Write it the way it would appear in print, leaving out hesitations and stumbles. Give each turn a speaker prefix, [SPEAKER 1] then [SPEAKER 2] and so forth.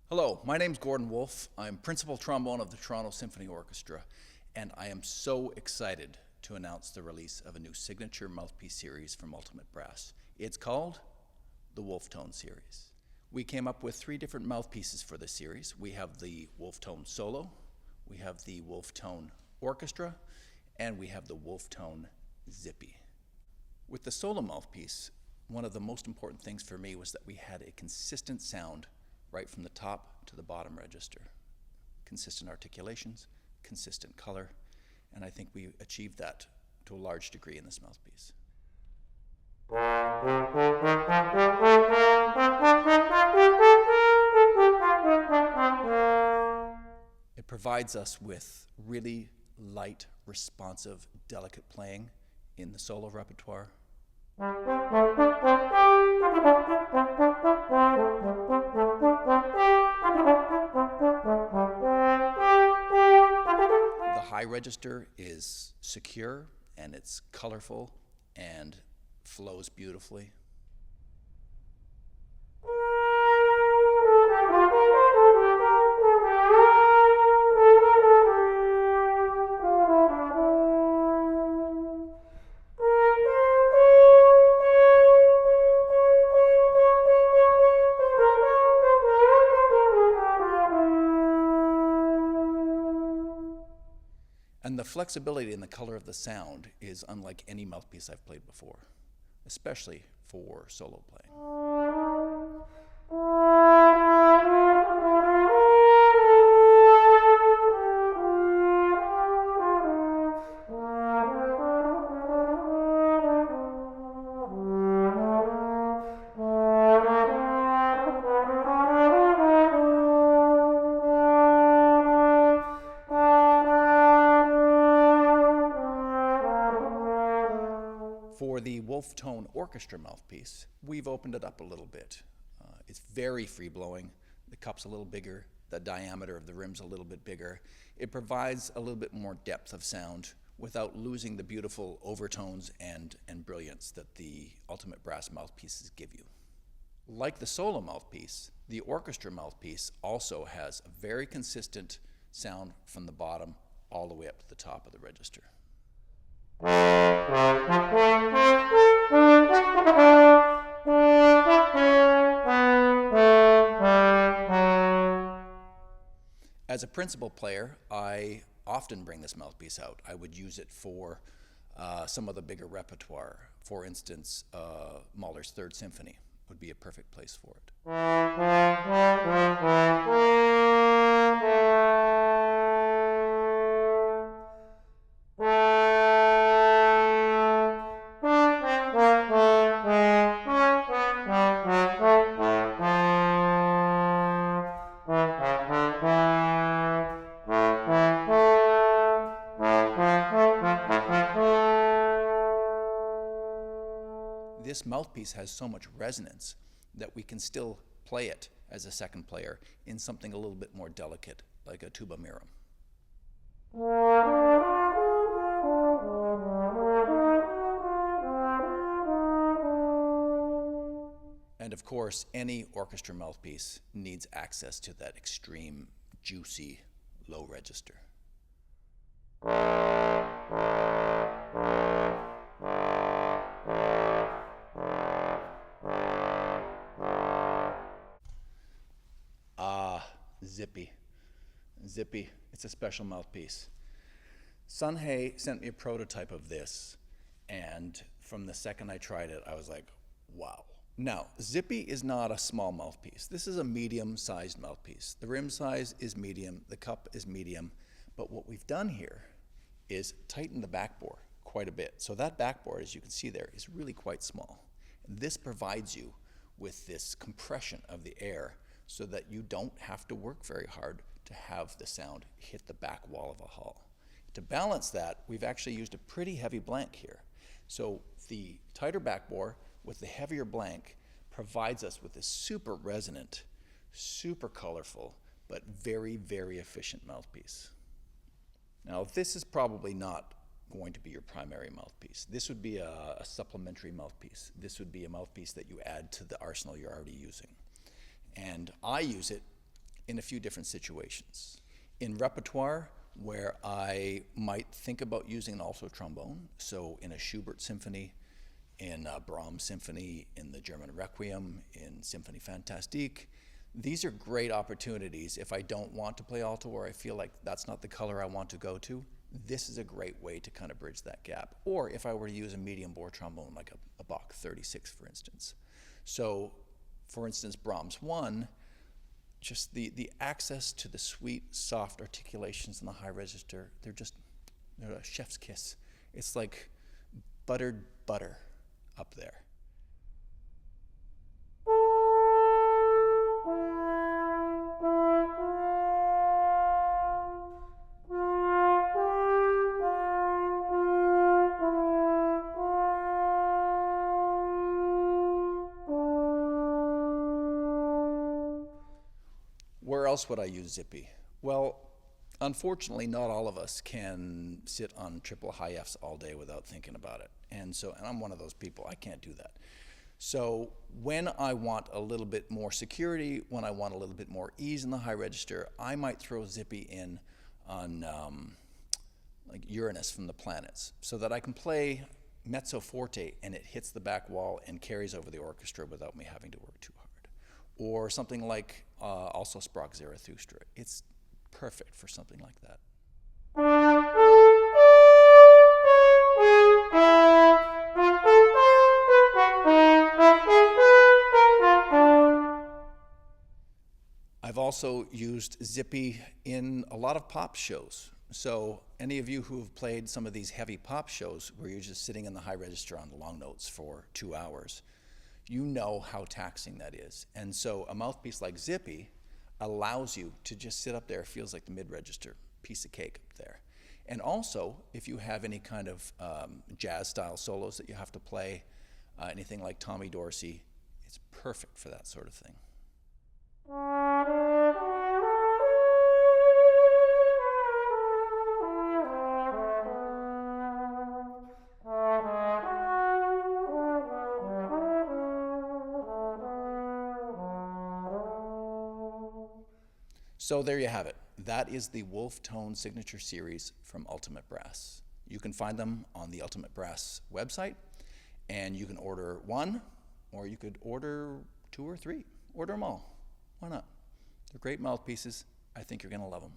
[SPEAKER 1] Hello, my name's Gordon Wolfe. I'm principal trombone of the Toronto Symphony Orchestra, and I am so excited to announce the release of a new signature mouthpiece series from UltImate Brass. It's called the Wolfe-Tone series. We came up with 3 different mouthpieces for this series. We have the Wolfe-Tone Solo, we have the Wolfe-Tone Orchestra, and we have the Wolfe-Tone Zippy. With the solo mouthpiece, one of the most important things for me was that we had a consistent sound right from the top to the bottom register. Consistent articulations, consistent color, and I think we achieved that to a large degree in this mouthpiece. It provides us with really light, responsive, delicate playing in the solo repertoire. The high register is secure and it's colorful and flows beautifully. And the flexibility in the color of the sound is unlike any mouthpiece I've played before, especially for solo playing. For the Wolfe-Tone Orchestra mouthpiece, we've opened it up a little bit. It's very free-blowing. The cup's a little bigger. The diameter of the rim's a little bit bigger. It provides a little bit more depth of sound without losing the beautiful overtones and brilliance that the UltImate Brass mouthpieces give you. Like the solo mouthpiece, the orchestra mouthpiece also has a very consistent sound from the bottom all the way up to the top of the register. As a principal player, I often bring this mouthpiece out. I would use it for some of the bigger repertoire. For instance, Mahler's Third Symphony would be a perfect place for it. This mouthpiece has so much resonance that we can still play it as a second player in something a little bit more delicate, like a tuba mirum. And of course, any orchestra mouthpiece needs access to that extreme, juicy, low register. Zippy. Zippy, it's a special mouthpiece. Sunhei sent me a prototype of this, and from the second I tried it, I was like, wow. Now, Zippy is not a small mouthpiece. This is a medium-sized mouthpiece. The rim size is medium, the cup is medium, but what we've done here is tighten the backbore quite a bit. So that backbore, as you can see there, is really quite small. This provides you with this compression of the air so that you don't have to work very hard to have the sound hit the back wall of a hall. To balance that, we've actually used a pretty heavy blank here. So the tighter backbore with the heavier blank provides us with this super resonant, super colorful, but very, very efficient mouthpiece. Now, this is probably not going to be your primary mouthpiece. This would be a supplementary mouthpiece. This would be a mouthpiece that you add to the arsenal you're already using. And I use it in a few different situations. In repertoire, where I might think about using an alto trombone, so in a Schubert symphony, in a Brahms symphony, in the German Requiem, in Symphonie Fantastique, these are great opportunities if I don't want to play alto or I feel like that's not the color I want to go to. This is a great way to kind of bridge that gap. Or if I were to use a medium bore trombone, like a Bach 36, for instance. So, for instance, Brahms 1, just the access to the sweet, soft articulations in the high register, they're a chef's kiss. It's like buttered butter up there. Where else would I use Zippy? Well, unfortunately, not all of us can sit on triple high Fs all day without thinking about it. And I'm one of those people, I can't do that. So when I want a little bit more security, when I want a little bit more ease in the high register, I might throw Zippy in on like Uranus from the planets, so that I can play mezzo forte and it hits the back wall and carries over the orchestra without me having to work too hard. Or something like also Sprach Zarathustra. It's perfect for something like that. I've also used Zippy in a lot of pop shows. So any of you who have played some of these heavy pop shows where you're just sitting in the high register on the long notes for 2 hours, you know how taxing that is. And so a mouthpiece like Zippy allows you to just sit up there. It feels like the mid-register piece of cake up there. And also, if you have any kind of jazz-style solos that you have to play, anything like Tommy Dorsey, it's perfect for that sort of thing. So there you have it. That is the Wolfe-Tone signature series from UltImate Brass. You can find them on the UltImate Brass website, and you can order one, or you could order 2 or 3. Order them all. Why not? They're great mouthpieces. I think you're going to love them.